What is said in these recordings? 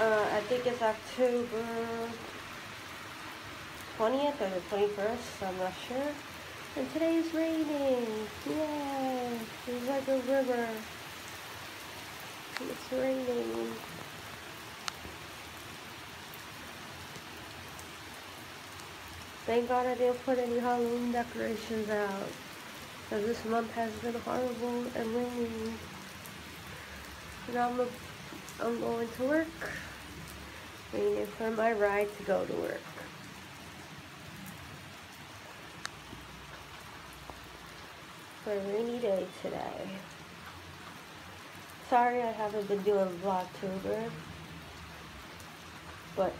I think it's October 20th or the 21st, I'm not sure. And today's raining. Yay! It's like a river. It's raining. Thank God I didn't put any Halloween decorations out, because this month has been horrible and rainy. And I'm going to work, waiting for my ride to go to work. For a rainy day today. Sorry I haven't been doing Vlogtober, but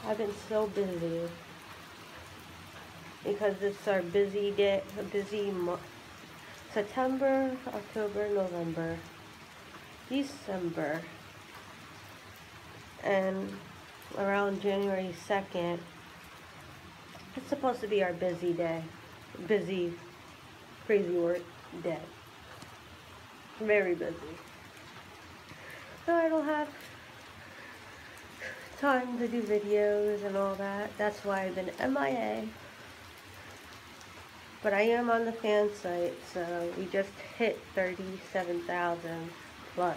I've been so busy because it's our busy day, a busy month. September, October, November, December, and around January 2nd, it's supposed to be our busy day. Busy, crazy work day. Very busy. So I don't have time to do videos and all that. That's why I've been MIA. But I am on the fan site, so we just hit 37,000 plus.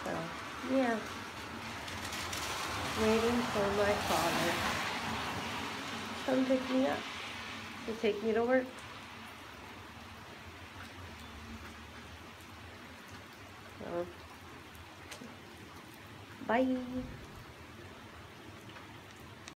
So, yeah. Waiting for my father to come pick me up to take me to work. So, bye.